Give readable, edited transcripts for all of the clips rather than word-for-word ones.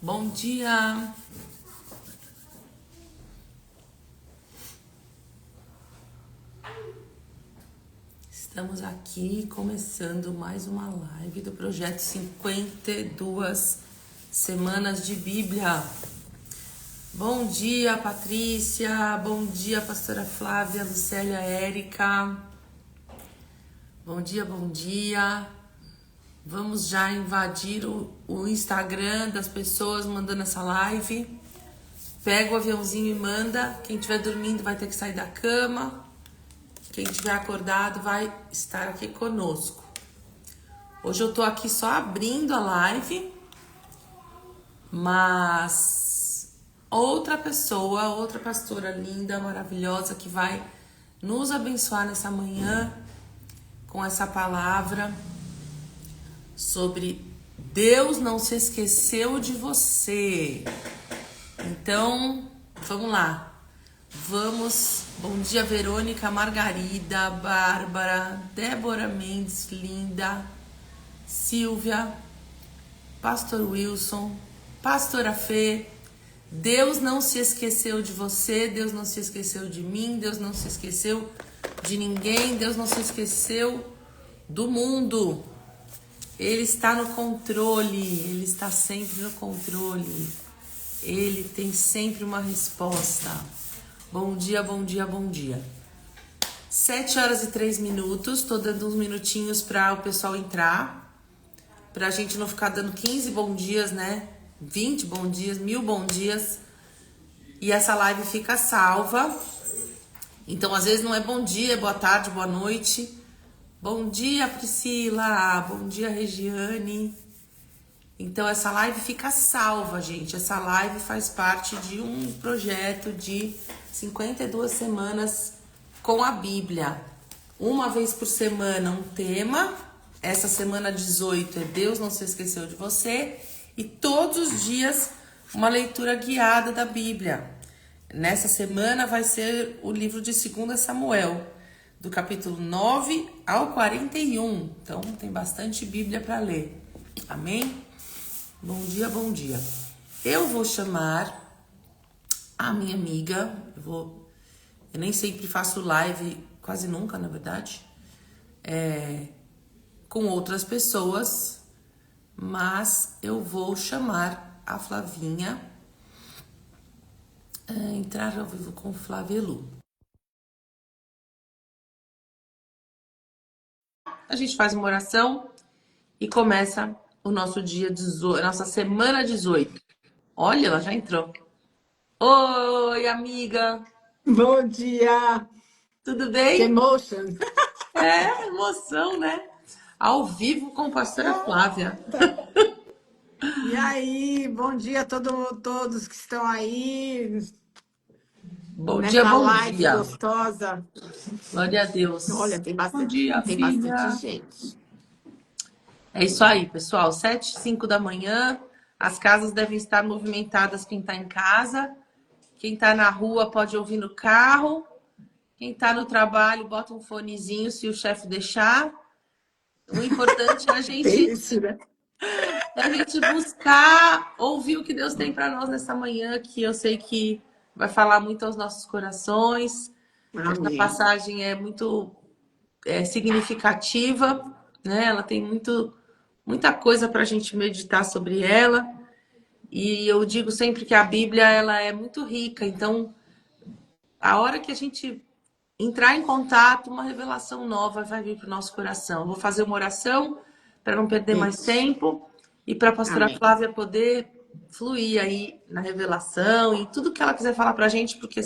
Bom dia! Estamos aqui começando mais uma live do projeto 52 Semanas de Bíblia. Bom dia, Patrícia! Bom dia, pastora Flávia, Lucélia, Érica. Bom dia, bom dia! Vamos já invadir o Instagram das pessoas mandando essa live. Pega o aviãozinho e manda. Quem estiver dormindo vai ter que sair da cama. Quem estiver acordado vai estar aqui conosco. Hoje eu tô aqui só abrindo a live, mas outra pessoa, outra pastora linda, maravilhosa que vai nos abençoar nessa manhã com essa palavra sobre Deus não se esqueceu de você. Então, vamos lá. Vamos. Bom dia, Verônica, Margarida, Bárbara, Débora Mendes, Linda, Silvia, Pastor Wilson, Pastora Fê. Deus não se esqueceu de você, Deus não se esqueceu de mim, Deus não se esqueceu de ninguém, Deus não se esqueceu do mundo. Ele está no controle, Ele está sempre no controle. Ele tem sempre uma resposta. Bom dia, bom dia, bom dia. 7h03, tô dando uns minutinhos para o pessoal entrar, pra gente não ficar dando 15 bom dias, né? 20 bom dias, 1000 bom dias. E essa live fica salva. Então, às vezes não é bom dia, é boa tarde, boa noite. Bom dia, Priscila. Bom dia, Regiane. Então, essa live fica salva, gente. Essa live faz parte de um projeto de 52 semanas com a Bíblia. Uma vez por semana, um tema. Essa semana 18 é Deus não se esqueceu de você. E todos os dias, uma leitura guiada da Bíblia. Nessa semana vai ser o livro de 2 Samuel, do capítulo 9 ao 41. Então, tem bastante Bíblia para ler. Amém? Bom dia, bom dia. Eu vou chamar a minha amiga. Eu nem sempre faço live, quase nunca, na verdade, com outras pessoas, mas eu vou chamar a Flavinha, entrar ao vivo com Flávia Lu. A gente faz uma oração e começa o nosso dia 18, nossa semana 18. Olha, ela já entrou. Oi, amiga. Bom dia! Tudo Que bem? emotion! É, emoção, né? Ao vivo com a pastora Flávia. E aí, bom dia a todos que estão aí Bom dia, nessa bom live dia. gostosa. Glória a Olha, Deus. Bom dia, tem bastante filha. gente. É isso aí, pessoal. 7h05 da manhã. As casas devem estar movimentadas. Quem está em casa. Quem está na rua pode ouvir no carro. Quem está no trabalho, bota um fonezinho se o chefe deixar. O importante é a Tem gente isso, né? buscar ouvir o que Deus tem para nós nessa manhã, que eu sei que vai falar muito aos nossos corações. Essa Amém. passagem é muito significativa, né? Ela tem muita coisa para a gente meditar sobre ela. E eu digo sempre que a Bíblia ela é muito rica, então a hora que a gente entrar em contato, uma revelação nova vai vir para o nosso coração. Eu vou fazer uma oração para não perder mais Isso. tempo e para a pastora Amém. Flávia poder fluir aí na revelação e tudo que ela quiser falar para a gente, porque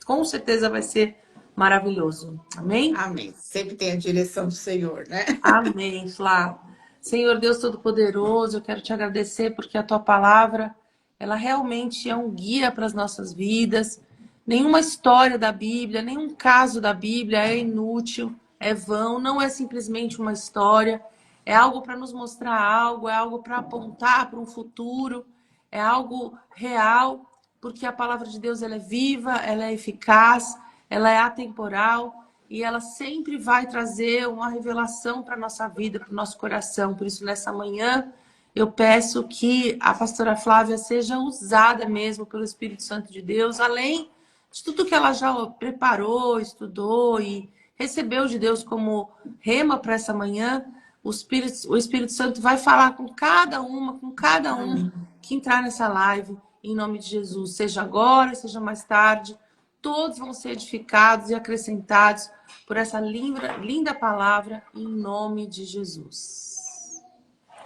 com certeza vai ser maravilhoso. Amém? Amém. Sempre tem a direção do Senhor, né? Amém, Flá. Senhor Deus Todo-Poderoso, eu quero te agradecer porque a tua palavra, ela realmente é um guia para as nossas vidas. Nenhuma história da Bíblia, nenhum caso da Bíblia é inútil, é vão, não é simplesmente uma história. É algo para nos mostrar algo, é algo para apontar para um futuro, é algo real, porque a palavra de Deus ela é viva, ela é eficaz, ela é atemporal e ela sempre vai trazer uma revelação para a nossa vida, para o nosso coração. Por isso, nessa manhã, Eu peço que a pastora Flávia seja usada mesmo pelo Espírito Santo de Deus, além de tudo que ela já preparou, estudou e recebeu de Deus como rema para essa manhã. O Espírito Santo vai falar com cada uma, com cada um Amém. que entrar nessa live, em nome de Jesus, seja agora, seja mais tarde. Todos vão ser edificados e acrescentados por essa linda palavra, em nome de Jesus.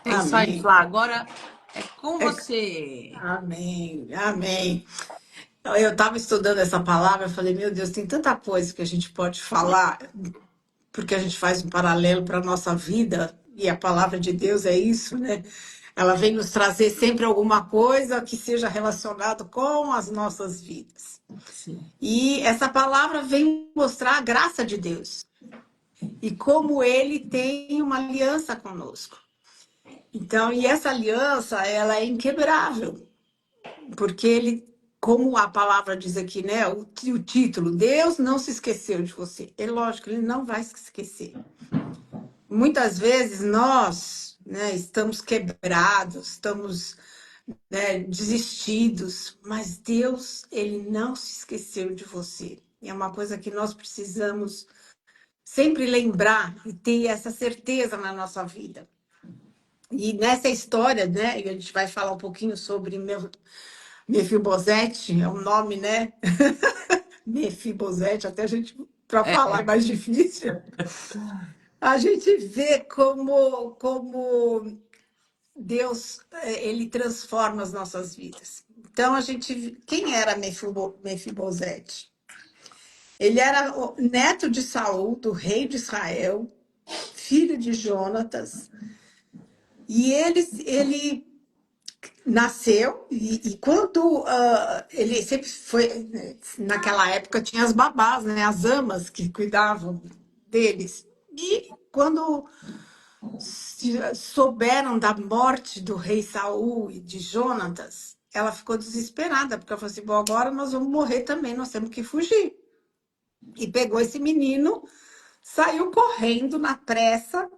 É isso aí, Amém. Flá. Agora é com É- você. Amém. Amém. Eu estava estudando essa palavra, eu falei, meu Deus, tem tanta coisa que a gente pode falar, porque a gente faz um paralelo para a nossa vida, e a palavra de Deus é isso, né? Ela vem nos trazer sempre alguma coisa que seja relacionado com as nossas vidas. Sim. E essa palavra vem mostrar a graça de Deus e como ele tem uma aliança conosco. Então, e essa aliança, ela é inquebrável, porque ele, como a palavra diz aqui, né, o título, Deus não se esqueceu de você. É lógico, ele não vai se esquecer. Muitas vezes nós, né, estamos quebrados, estamos, né, desistidos, mas Deus, ele não se esqueceu de você. É uma coisa que nós precisamos sempre lembrar e ter essa certeza na nossa vida. E nessa história, né, a gente vai falar um pouquinho sobre Mefibosete, é um nome, né? Mefibosete, até a gente, para falar, é mais difícil. A gente vê como Deus, ele transforma as nossas vidas. Então, quem era Mefibosete? Ele era o neto de Saul, do rei de Israel, filho de Jonatas, e ele nasceu, e quando ele sempre foi, né, naquela época tinha as babás, né, as amas que cuidavam deles. E quando souberam da morte do rei Saul e de Jonatas, ela ficou desesperada, porque ela falou assim: bom, agora nós vamos morrer também, nós temos que fugir. E pegou esse menino, saiu correndo na pressa,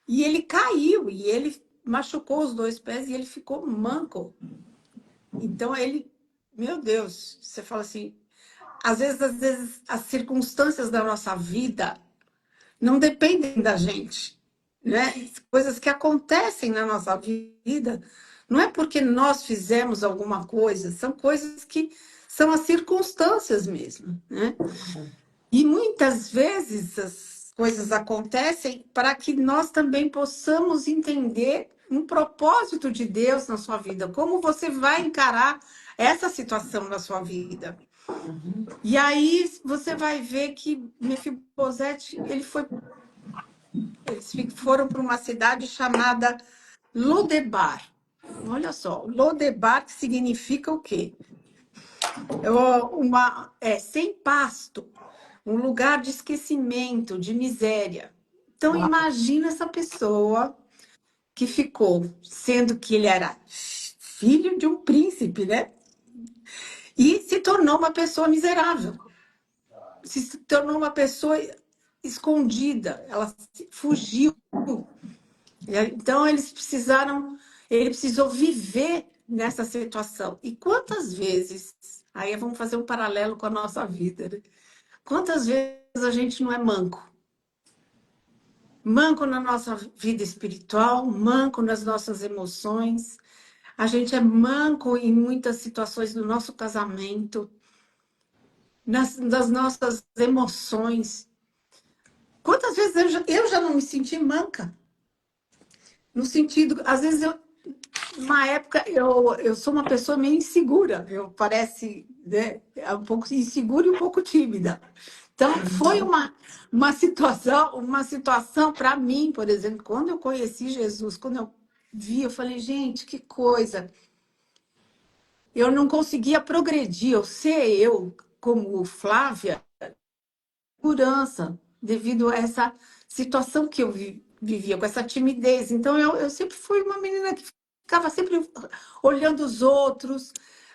e ele caiu, e ele machucou os dois pés, e ele ficou manco. Então ele, meu Deus, você fala assim, às vezes as circunstâncias da nossa vida não dependem da gente, né? Coisas que acontecem na nossa vida, não é porque nós fizemos alguma coisa, são coisas que são as circunstâncias mesmo, né? E muitas vezes as coisas acontecem para que nós também possamos entender um propósito de Deus na sua vida, como você vai encarar essa situação na sua vida. E aí você vai ver que Mefibosete, eles foram para uma cidade chamada Lodebar. Olha só, Lodebar que significa o quê? Sem pasto, um lugar de esquecimento, de miséria. Então, Uau. imagina essa pessoa que ficou, sendo que ele era filho de um príncipe, né? E se tornou uma pessoa miserável, se tornou uma pessoa escondida, ela fugiu. Então, ele precisou viver nessa situação. E quantas vezes, aí vamos fazer um paralelo com a nossa vida, né? Quantas vezes a gente não é manco? Manco na nossa vida espiritual, manco nas nossas emoções. A gente é manco em muitas situações do nosso casamento, nas nossas emoções. Quantas vezes eu já não me senti manca? No sentido, às vezes, uma época, eu sou uma pessoa meio insegura, eu parece, né, um pouco insegura e um pouco tímida. Então, foi uma situação para mim, por exemplo, quando eu conheci Jesus, quando eu vi, eu falei, gente, que coisa. Eu não conseguia progredir, eu, como Flávia, segurança, devido a essa situação que eu vivia, com essa timidez. Então, eu sempre fui uma menina que ficava sempre olhando os outros,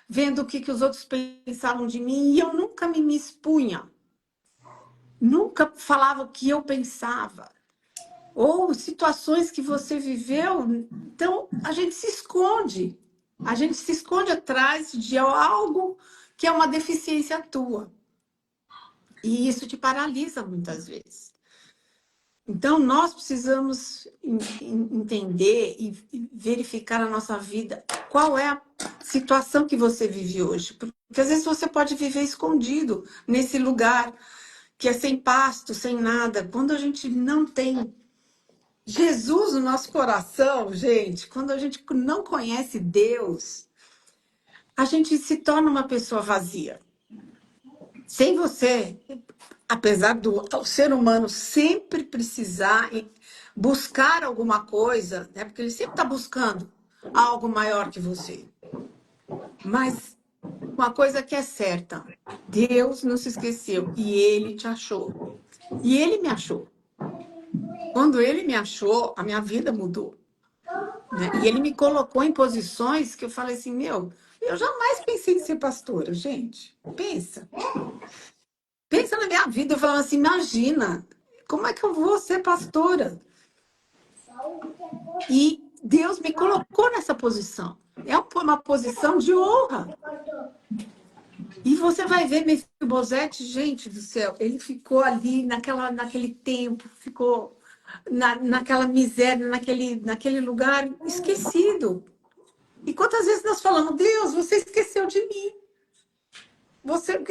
vendo o que os outros pensavam de mim, e eu nunca me expunha, nunca falava o que eu pensava. Ou situações que você viveu. Então, a gente se esconde. A gente se esconde atrás de algo que é uma deficiência tua. E isso te paralisa muitas vezes. Então, nós precisamos entender e verificar na nossa vida qual é a situação que você vive hoje. Porque às vezes você pode viver escondido nesse lugar que é sem pasto, sem nada. Quando a gente não tem Jesus no nosso coração, gente, quando a gente não conhece Deus, a gente se torna uma pessoa vazia. Sem você, apesar do ser humano sempre precisar buscar alguma coisa, né? Porque ele sempre está buscando algo maior que você. Mas uma coisa que é certa, Deus não se esqueceu e Ele te achou. E Ele me achou. Quando Ele me achou, a minha vida mudou. Né? E Ele me colocou em posições que eu falei assim, meu, eu jamais pensei em ser pastora, gente. Pensa. Pensa na minha vida, eu falava assim, imagina, como é que eu vou ser pastora? E Deus me colocou nessa posição. É uma posição de honra. E você vai ver Mefibosete, gente do céu, ele ficou ali naquele tempo, ficou naquela miséria, naquele lugar esquecido. E quantas vezes nós falamos, Deus, você esqueceu de mim. Você...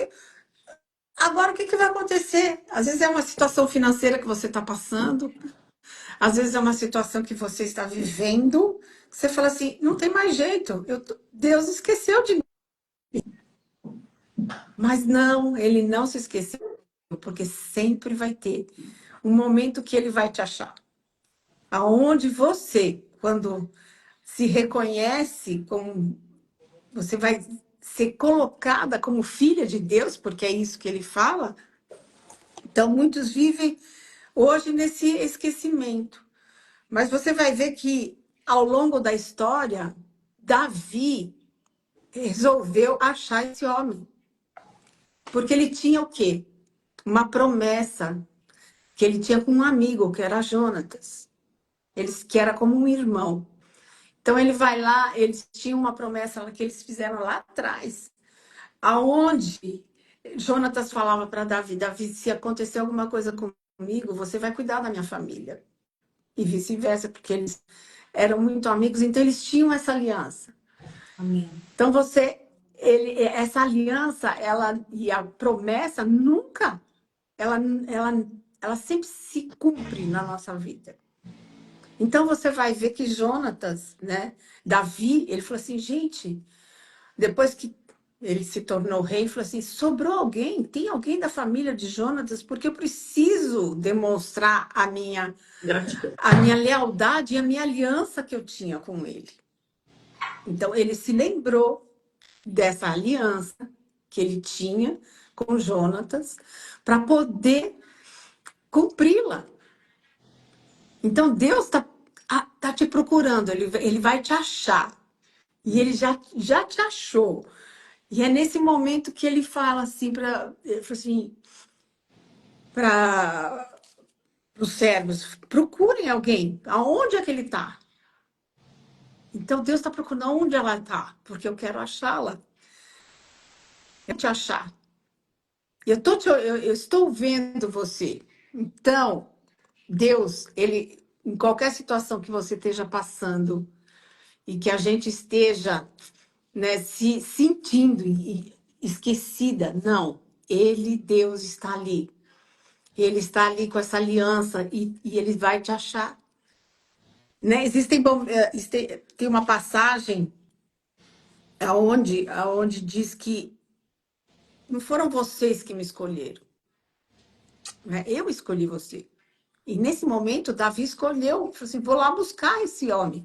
Agora, o que vai acontecer? Às vezes é uma situação financeira que você está passando, às vezes é uma situação que você está vivendo, você fala assim, não tem mais jeito, Deus esqueceu de mim. Mas não, ele não se esqueceu, porque sempre vai ter um momento que ele vai te achar. Aonde você, quando se reconhece como... Você vai ser colocada como filha de Deus, porque é isso que ele fala. Então, muitos vivem hoje nesse esquecimento. Mas você vai ver que, ao longo da história, Davi resolveu achar esse homem. Porque ele tinha o quê? Uma promessa que ele tinha com um amigo, que era Jonatas. Que era como um irmão. Então, ele vai lá, eles tinham uma promessa que eles fizeram lá atrás, aonde Jonatas falava para Davi, Davi, se acontecer alguma coisa comigo, você vai cuidar da minha família. E vice-versa, porque eles eram muito amigos, então eles tinham essa aliança. Amém. Então essa aliança, ela e a promessa nunca, ela sempre se cumpre na nossa vida. Então você vai ver que Jonatas, né, Davi, ele falou assim, gente, depois que ele se tornou rei, ele falou assim, sobrou alguém? Tem alguém da família de Jonatas? Porque eu preciso demonstrar Gratidão. a minha lealdade e a minha aliança que eu tinha com ele. Então, ele se lembrou dessa aliança que ele tinha com Jonatas para poder cumpri-la. Então, Deus tá te procurando, ele vai te achar. E ele já te achou. E é nesse momento que ele fala assim para os servos, procurem alguém, aonde é que ele está? Então, Deus está procurando onde ela está, porque eu quero achá-la. Eu te achar. Eu estou vendo você. Então, Deus, ele, em qualquer situação que você esteja passando e que a gente esteja, né, se sentindo esquecida, não. Deus, está ali. Ele está ali com essa aliança e ele vai te achar. Né? Tem uma passagem aonde diz que não foram vocês que me escolheram, né? Eu escolhi você. E nesse momento, Davi escolheu, falou assim, vou lá buscar esse homem,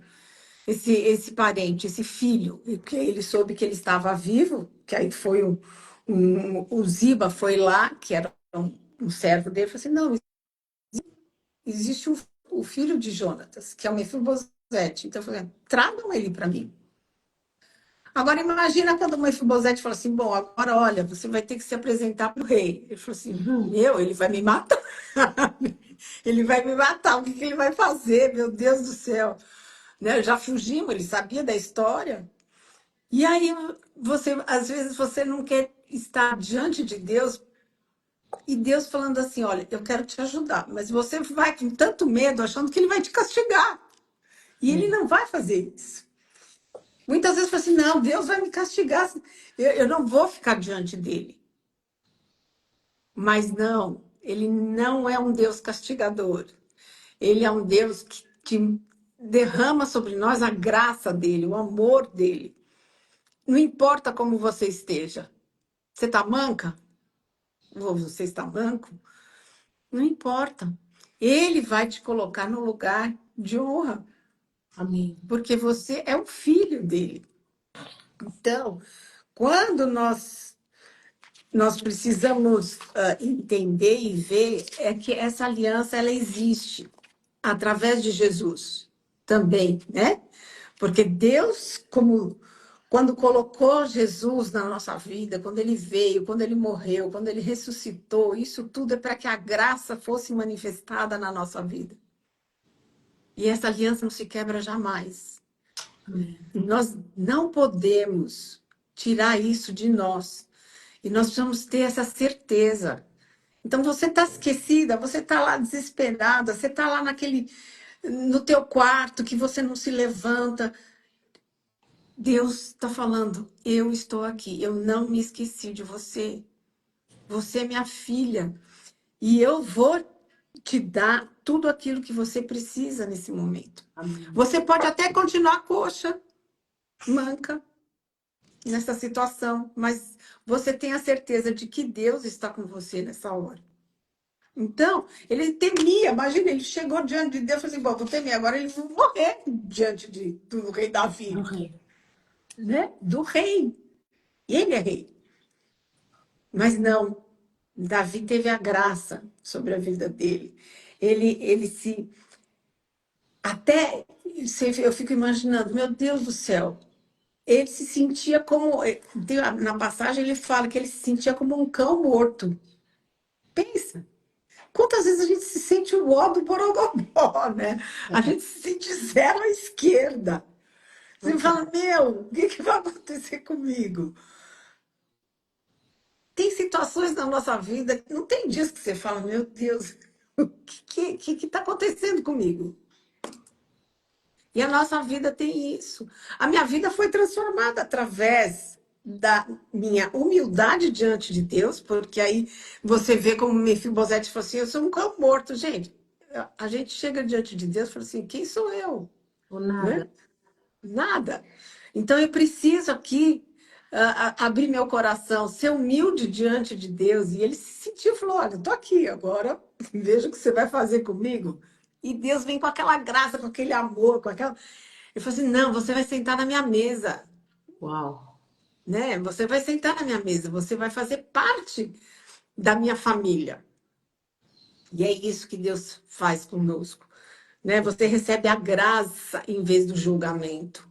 esse parente, esse filho. E que ele soube que ele estava vivo, que aí foi o Ziba foi lá, que era um servo dele, falou assim, não, existe o filho de Jonatas, que é o Mefibosete. Então, eu falei, tragam ele para mim. Agora, imagina quando o Mefibosete falou assim, bom, agora, olha, você vai ter que se apresentar para o rei. Ele falou assim, ele vai me matar. Ele vai me matar, o que ele vai fazer? Meu Deus do céu. né? Já fugimos, ele sabia da história. E aí, às vezes, você não quer estar diante de Deus e Deus falando assim: olha, eu quero te ajudar, mas você vai com tanto medo achando que ele vai te castigar. E ele não vai fazer isso. Muitas vezes fala assim: não, Deus vai me castigar, eu não vou ficar diante dele. Mas não, ele não é um Deus castigador. Ele é um Deus que derrama sobre nós a graça dele, o amor dele. Não importa como você esteja. Você está manca? Ou você está manco? Não importa. Ele vai te colocar no lugar de honra, Amém. porque você é um filho dele. Então, quando nós precisamos entender e ver é que essa aliança ela existe através de Jesus também, né? Porque Deus, como quando colocou Jesus na nossa vida, quando ele veio, quando ele morreu, quando ele ressuscitou, isso tudo é para que a graça fosse manifestada na nossa vida. E essa aliança não se quebra jamais. Amém. Nós não podemos tirar isso de nós. E nós precisamos ter essa certeza. Então você está esquecida, você está lá desesperada, você está lá no teu quarto que você não se levanta. Deus está falando, eu estou aqui, eu não me esqueci de você. Você é minha filha e eu vou te dar tudo aquilo que você precisa nesse momento. Amém. Você pode até continuar coxa, manca, nessa situação, mas você tem a certeza de que Deus está com você nessa hora. Então, ele temia, imagina, ele chegou diante de Deus e falou assim: bom, vou temer, agora ele vai morrer diante do rei Davi, Do rei. né? Do rei. Ele é rei. Mas não, Davi teve a graça sobre a vida dele. Ele se. Até. Eu fico imaginando, meu Deus do céu, ele se sentia como. Na passagem ele fala que ele se sentia como um cão morto. Pensa. Quantas vezes a gente se sente o ó do Borogodó, né? A gente se sente zero à esquerda. Você fala, meu, o que vai acontecer comigo? Tem situações na nossa vida, não tem dias que você fala, meu Deus, o que está acontecendo comigo? E a nossa vida tem isso. A minha vida foi transformada através da minha humildade diante de Deus, porque aí você vê como Mefibosete falou assim, eu sou um cão morto, gente. A gente chega diante de Deus e fala assim, quem sou eu? Ou nada. Né? Nada. Então eu preciso aqui abrir meu coração, ser humilde diante de Deus. E ele se sentiu, falou: olha, eu estou aqui agora, veja o que você vai fazer comigo. E Deus vem com aquela graça, com aquele amor, com aquela. Ele falou assim: não, você vai sentar na minha mesa, Uau. né? Você vai sentar na minha mesa, você vai fazer parte da minha família. E é isso que Deus faz conosco, né? Você recebe a graça em vez do julgamento.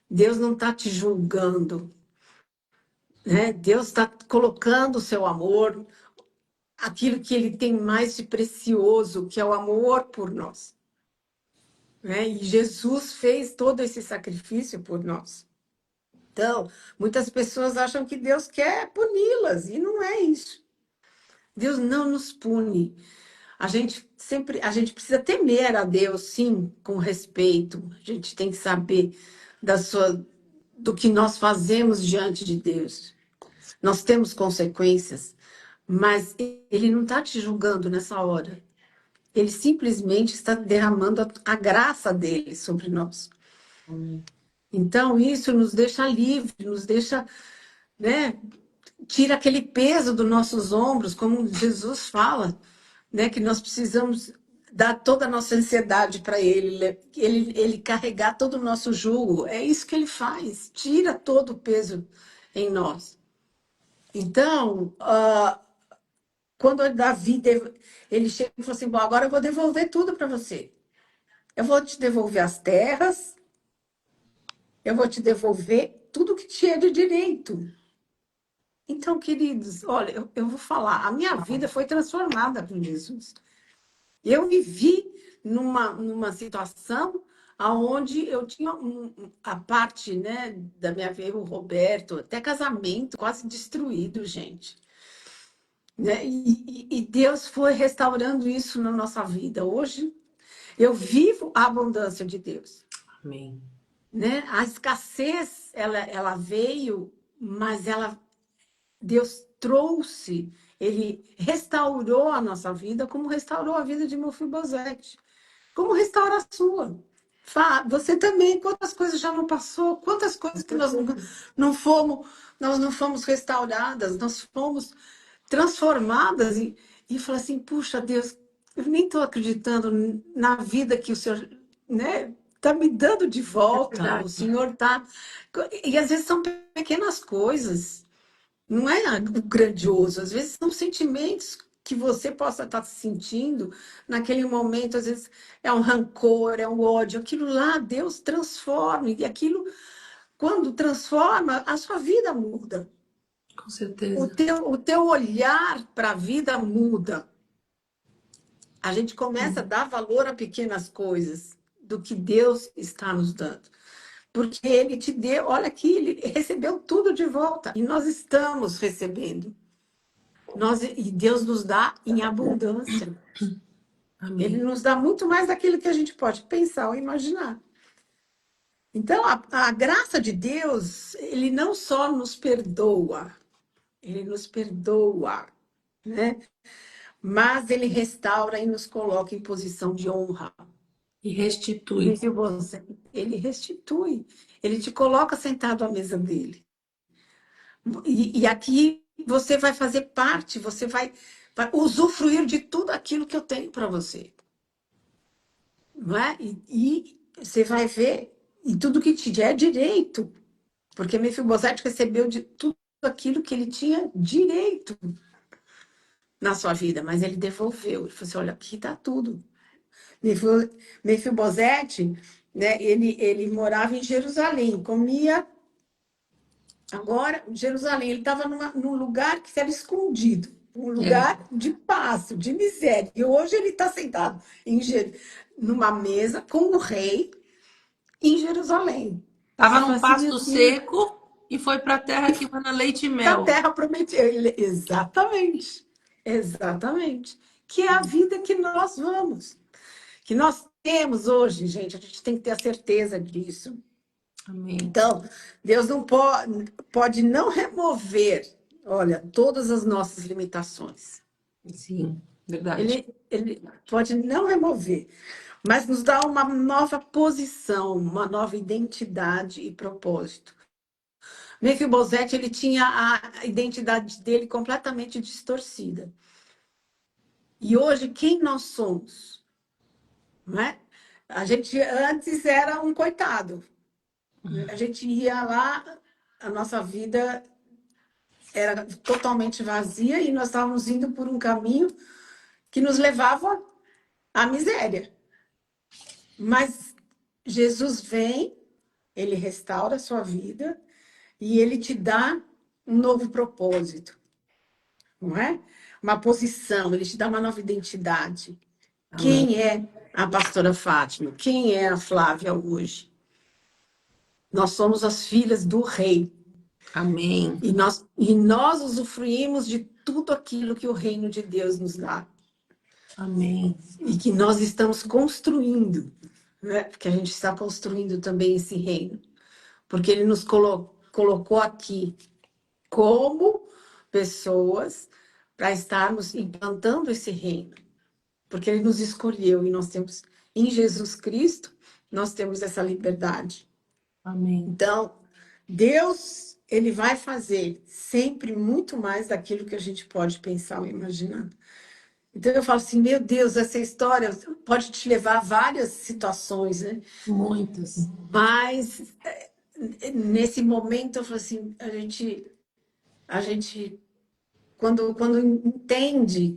Deus não está te julgando, né? Deus está colocando o seu amor, aquilo que ele tem mais de precioso, que é o amor por nós, né? E Jesus fez todo esse sacrifício por nós. Então, muitas pessoas acham que Deus quer puni-las, e não é isso. Deus não nos pune. A gente precisa temer a Deus, sim, com respeito. A gente tem que saber do que nós fazemos diante de Deus. Nós temos consequências, mas ele não está te julgando nessa hora. Ele simplesmente está derramando a graça dele sobre nós. Amém. Então, isso nos deixa livre, nos deixa, né? Tira aquele peso dos nossos ombros, como Jesus fala, né? Que nós precisamos dar toda a nossa ansiedade para ele carregar todo o nosso jugo. É isso que ele faz, tira todo o peso em nós. Então, quando Davi ele chega e falou assim: bom, agora eu vou devolver tudo para você. Eu vou te devolver as terras, eu vou te devolver tudo que tinha de direito. Então, queridos, olha, eu vou falar, a minha vida foi transformada com Jesus. Eu vivi numa situação aonde eu tinha a parte, né, da minha vida, o Roberto, até casamento quase destruído, gente. Né? E Deus foi restaurando isso na nossa vida. Hoje eu vivo a abundância de Deus. Amém. Né? A escassez, ela veio, mas Deus trouxe, ele restaurou a nossa vida, como restaurou a vida de Mefibosete, como restaura a sua. Você também, quantas coisas já não passou, quantas coisas que nós não fomos restauradas, nós fomos transformadas e falar assim, puxa Deus, eu nem estou acreditando na vida que o Senhor, né, está me dando de É volta. O verdade. Senhor está. E às vezes são pequenas coisas, não é o grandioso, às vezes são sentimentos que você possa estar sentindo naquele momento, às vezes é um rancor, é um ódio, aquilo lá Deus transforma, e aquilo, quando transforma, a sua vida muda. Com certeza. O teu olhar para a vida muda. A gente começa a dar valor a pequenas coisas do que Deus está nos dando. Porque Ele te deu, olha aqui, Ele recebeu tudo de volta. E nós estamos recebendo. E Deus nos dá em abundância. Ele Amém. nos dá muito mais daquilo que a gente pode pensar ou imaginar. Então, a graça de Deus, Ele não só nos perdoa, Ele nos perdoa, né? Mas ele restaura e nos coloca em posição de honra. E restitui. Viu você? Ele restitui. Ele te coloca sentado à mesa dele. E aqui você vai fazer parte, você vai usufruir de tudo aquilo que eu tenho para você. Não é? E você vai ver, e tudo que te é direito. Porque Mefibosete recebeu de tudo aquilo que ele tinha direito na sua vida, mas ele devolveu. Ele falou assim: olha, aqui está tudo. Mefibosete, né, ele morava em Jerusalém, comia. Agora, Jerusalém, ele estava num lugar que era escondido, um É. lugar de pasto, de miséria. E hoje ele está sentado numa mesa com o rei em Jerusalém. Tava Você fala num assim, meu pasto Deus, seco e foi para a terra que mana leite e da mel. terra prometida. Exatamente, exatamente. Que é a vida que nós vamos. Que nós temos hoje, gente, a gente tem que ter a certeza disso. Amém. Então, Deus não pode não remover, olha, todas as nossas limitações. Sim, verdade. Ele pode não remover, mas nos dá uma nova posição, uma nova identidade e propósito. Mefibosete, ele tinha a identidade dele completamente distorcida. E hoje, quem nós somos? Não é? A gente antes era um coitado. A gente ia lá, a nossa vida era totalmente vazia e nós estávamos indo por um caminho que nos levava à miséria. Mas Jesus vem, ele restaura a sua vida e ele te dá um novo propósito, não é? Uma posição, ele te dá uma nova identidade. Amém. Quem é a pastora Fátima? Quem é a Flávia hoje? Nós somos as filhas do rei. Amém. E nós usufruímos de tudo aquilo que o reino de Deus nos dá. Amém. E que nós estamos construindo, né? Porque a gente está construindo também esse reino. Porque ele nos colocou aqui como pessoas para estarmos implantando esse reino. Porque ele nos escolheu e nós temos, em Jesus Cristo, nós temos essa liberdade. Amém. Então, Deus, ele vai fazer sempre muito mais daquilo que a gente pode pensar ou imaginar. Então, eu falo assim, meu Deus, essa história pode te levar a várias situações, né? Muitas. Mas, nesse momento, eu falo assim, a gente quando entende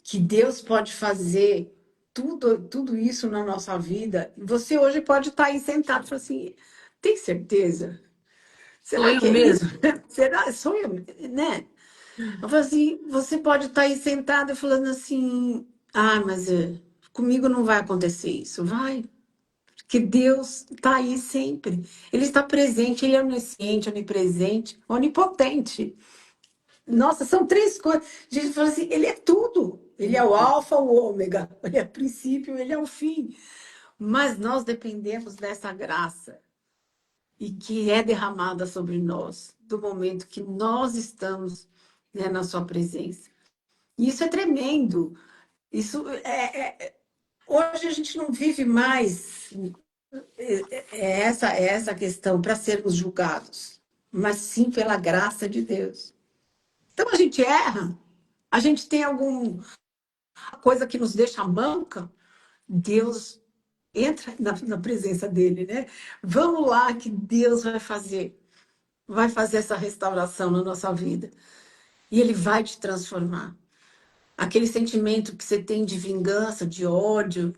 que Deus pode fazer tudo isso na nossa vida, você hoje pode estar aí sentado e falar assim, tem certeza? Sou Será eu que é isso? mesmo. Será? Sou eu, né? Eu falo assim, você pode estar aí sentado e falando assim, mas comigo não vai acontecer isso. Vai, que Deus está aí sempre. Ele está presente, ele é onisciente, onipresente, onipotente. Nossa, são três coisas. A gente fala assim, ele é tudo. Ele é o alfa, o ômega. Ele é o princípio, ele é o fim. Mas nós dependemos dessa graça e que é derramada sobre nós do momento que nós estamos, né, na sua presença. E isso é tremendo. Isso hoje a gente não vive mais essa questão para sermos julgados, mas sim pela graça de Deus. Então a gente erra, a gente tem alguma coisa que nos deixa manca, Deus entra na presença dele, né? Vamos lá que Deus vai fazer essa restauração na nossa vida. E ele vai te transformar. Aquele sentimento que você tem de vingança, de ódio,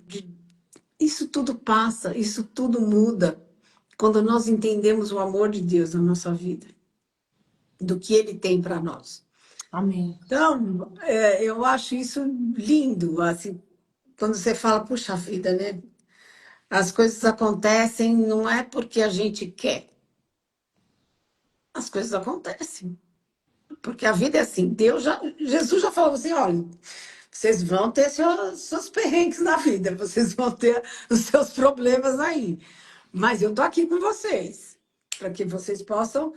isso tudo passa, isso tudo muda quando nós entendemos o amor de Deus na nossa vida, do que ele tem para nós. Amém. Então, eu acho isso lindo, assim, quando você fala, puxa vida, né? As coisas acontecem não é porque a gente quer. As coisas acontecem. Porque a vida é assim. Jesus já falou assim, olha, vocês vão ter seus perrengues na vida, vocês vão ter os seus problemas aí. Mas eu tô aqui com vocês, para que vocês possam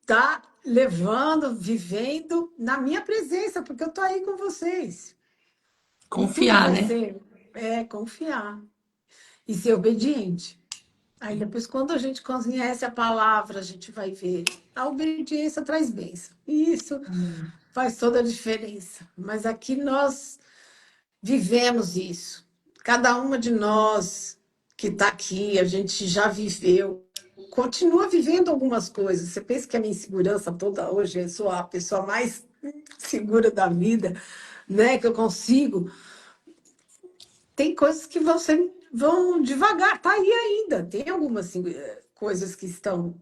estar levando, vivendo na minha presença, porque eu tô aí com vocês. E tudo Confiar, vai né? ser confiar e ser obediente. Aí depois, quando a gente conhece a palavra, a gente vai ver. A obediência traz bênção. E isso faz toda a diferença. Mas aqui nós vivemos isso. Cada uma de nós que está aqui, a gente já viveu, continua vivendo algumas coisas. Você pensa que a minha insegurança toda hoje, eu sou a pessoa mais segura da vida, né? Que eu consigo. Tem coisas que vão devagar, tá aí ainda. Tem algumas assim, coisas que estão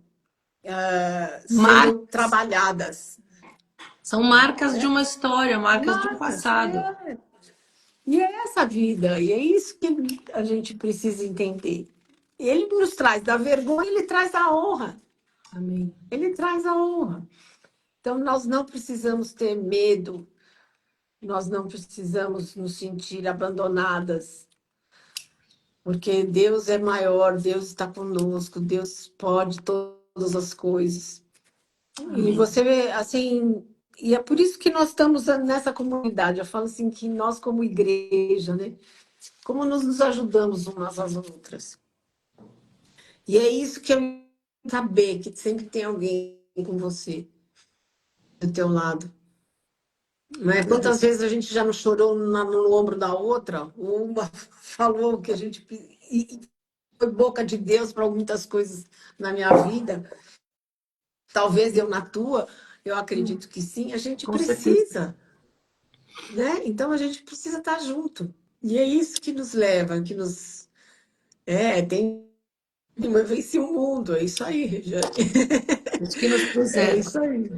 sendo Marcas. trabalhadas. São marcas de uma história, marcas de um Marcas. passado. E é essa vida, e é isso que a gente precisa entender. Ele nos traz da vergonha, ele traz a honra. Amém. Ele traz a honra. Então, nós não precisamos ter medo, nós não precisamos nos sentir abandonadas, porque Deus é maior, Deus está conosco, Deus pode todas as coisas. E Amém. você vê, assim, e é por isso que nós estamos nessa comunidade. Eu falo assim que nós, como igreja, né, como nos ajudamos umas às outras. E é isso que eu saber que sempre tem alguém com você do teu lado. Não é? Quantas vezes a gente já não chorou no ombro da outra? Uma falou que a gente e foi boca de Deus para muitas coisas na minha vida. Talvez eu na tua, eu acredito que sim. A gente Com certeza. precisa, né? Então a gente precisa estar junto. E é isso que nos leva, que nos tem uma vencer o mundo. É isso aí, Regiane. Isso que nos É preserva. isso aí.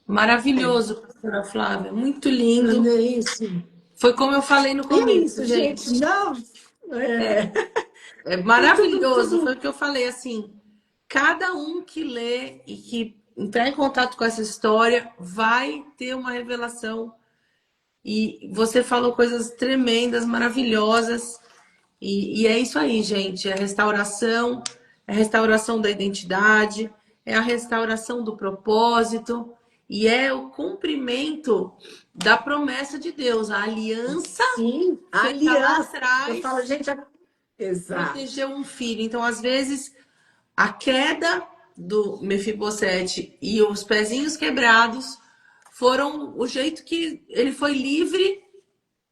Maravilhoso, professora Flávia. Muito Não lindo. é isso. Foi como eu falei no E é começo, isso, gente. gente. Não, é, É é tudo, maravilhoso. Foi o tudo. que eu falei, assim. Cada um que lê e que entrar em contato com essa história vai ter uma revelação. E você falou coisas tremendas, maravilhosas. E é isso aí, gente. É a restauração da identidade, é a restauração do propósito e é o cumprimento da promessa de Deus, a aliança Sim, a feita lá aliança. Eu falo, atrás, gente, exato. protegeu um filho. Então, às vezes, a queda do Mefibosete e os pezinhos quebrados foram o jeito que ele foi livre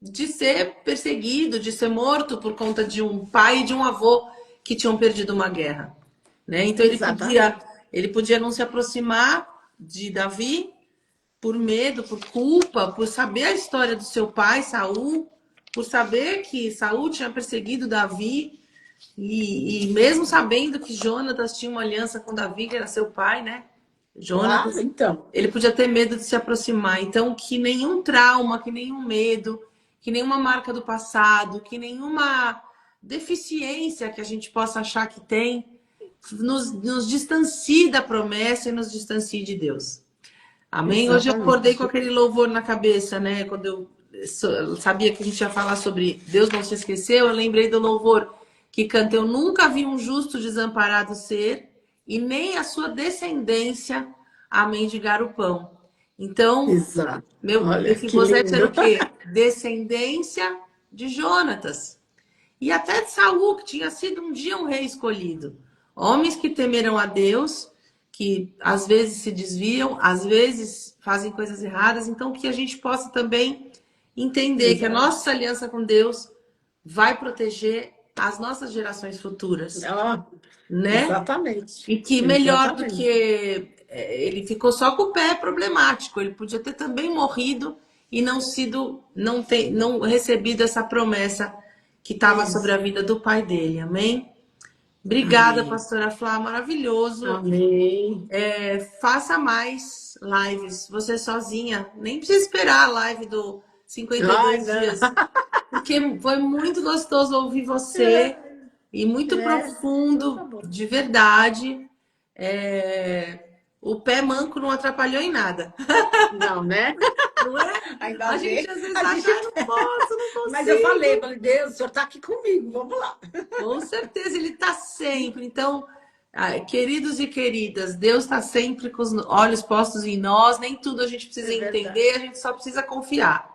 de ser perseguido, de ser morto por conta de um pai e de um avô que tinham perdido uma guerra, né? Então Exatamente. ele podia não se aproximar de Davi por medo, por culpa, por saber a história do seu pai, Saul, por saber que Saul tinha perseguido Davi e mesmo sabendo que Jonatas tinha uma aliança com Davi, que era seu pai, né? Claro, Jonatas, então. ele podia ter medo de se aproximar. Então, que nenhum trauma, que nenhum medo, que nenhuma marca do passado, que nenhuma deficiência que a gente possa achar que tem, nos distancie da promessa e nos distancie de Deus. Amém? Hoje eu acordei com Exatamente. aquele louvor na cabeça, né? Quando eu sabia que a gente ia falar sobre Deus não se esqueceu, eu lembrei do louvor que canta: Eu nunca vi um justo desamparado ser, e nem a sua descendência a mendigar o pão. Então, Exato. meu Olha, que Mefibosete era lindo. o quê? Descendência de Jonatas. E até de Saul, que tinha sido um dia um rei escolhido. Homens que temeram a Deus, que às vezes se desviam, às vezes fazem coisas erradas. Então, que a gente possa também entender que a Exato. nossa aliança com Deus vai proteger as nossas gerações futuras, Ó, né? exatamente. E que melhor do Exatamente. que ele ficou só com o pé problemático, ele podia ter também morrido e não sido, não recebido essa promessa que estava sobre a Isso. vida do pai dele. Amém? Obrigada, Amém. pastora Flá, maravilhoso. Amém. Faça mais lives, você sozinha. Nem precisa esperar a live do Ai, 52 não. dias, porque foi muito gostoso ouvir você e muito Então tá profundo, bom. de verdade. O pé manco não atrapalhou em nada, Não, né? não é? Ainda A gente bem. às vezes A acha, gente. ah, não posso, não Mas eu falei, consigo. Deus, o senhor tá aqui comigo, vamos lá. Com certeza, ele está sempre. Então, queridos e queridas, Deus está sempre com os olhos postos em nós. Nem tudo a gente É precisa verdade. entender, a gente só precisa confiar.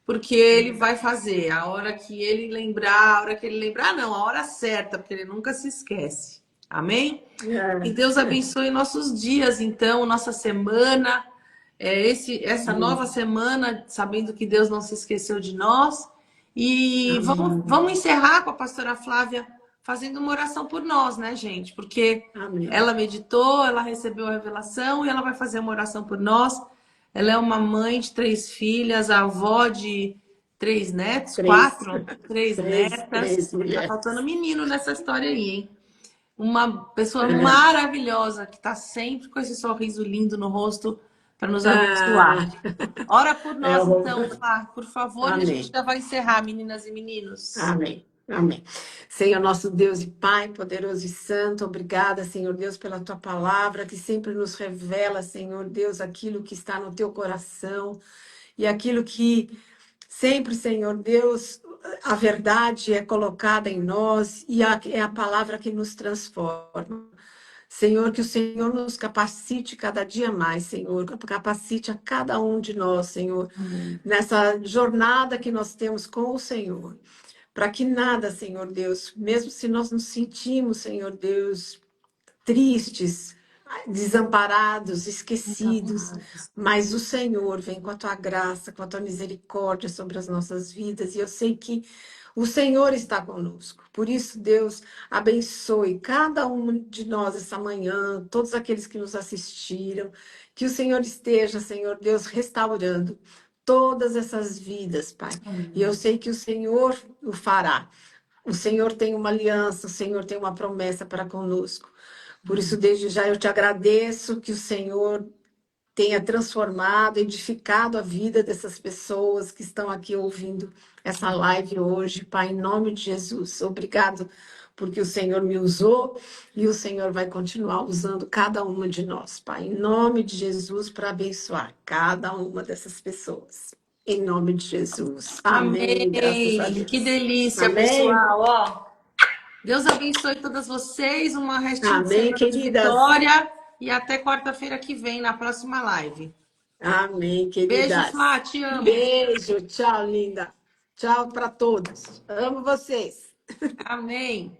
Porque ele vai fazer a hora que ele lembrar, a hora que ele lembrar, não, a hora certa, porque ele nunca se esquece. Amém? Que Deus É. abençoe nossos dias, então, nossa semana, essa nova semana, sabendo que Deus não se esqueceu de nós. E Amém. vamos encerrar com a pastora Flávia fazendo uma oração por nós, né, gente? Porque Amém. ela meditou, ela recebeu a revelação e ela vai fazer uma oração por nós. Ela é uma mãe de 3 filhas, a avó de 3 netos, Três. 4, 3 netas. Três Tá faltando mulheres. menino nessa história aí, hein? Uma pessoa É. maravilhosa que está sempre com esse sorriso lindo no rosto para nos Ah, abençoar. Ora por é nós, o... então, Flá, por favor, e a gente Amém. já vai encerrar, meninas e meninos. Amém. Amém. Senhor, nosso Deus e Pai, poderoso e santo, obrigada, Senhor Deus, pela tua palavra, que sempre nos revela, Senhor Deus, aquilo que está no teu coração e aquilo que sempre, Senhor Deus, a verdade é colocada em nós e é a palavra que nos transforma. Senhor, que o Senhor nos capacite cada dia mais, Senhor, capacite a cada um de nós, Senhor, Amém. nessa jornada que nós temos com o Senhor. Para que nada, Senhor Deus, mesmo se nós nos sentimos, Senhor Deus, tristes, desamparados, esquecidos, mas o Senhor vem com a tua graça, com a tua misericórdia sobre as nossas vidas, e eu sei que o Senhor está conosco. Por isso, Deus, abençoe cada um de nós essa manhã, todos aqueles que nos assistiram, que o Senhor esteja, Senhor Deus, restaurando todas essas vidas, Pai. E eu sei que o Senhor o fará. O Senhor tem uma aliança, o Senhor tem uma promessa para conosco. Por isso, desde já eu te agradeço que o Senhor tenha transformado, edificado a vida dessas pessoas que estão aqui ouvindo essa live hoje, Pai, em nome de Jesus. Obrigado, porque o Senhor me usou e o Senhor vai continuar usando cada uma de nós, Pai, em nome de Jesus, para abençoar cada uma dessas pessoas. Em nome de Jesus. Amém. Graças a Amém. Que Deus. delícia, Amém. pessoal. Ó, Deus abençoe todas vocês. Uma restinho de Amém, semana de queridas. vitória. E até quarta-feira que vem, na próxima live. Amém, Beijo, Flá. queridas. Te amo. Beijo, tchau, linda. Tchau para todos. Amo vocês. Amém.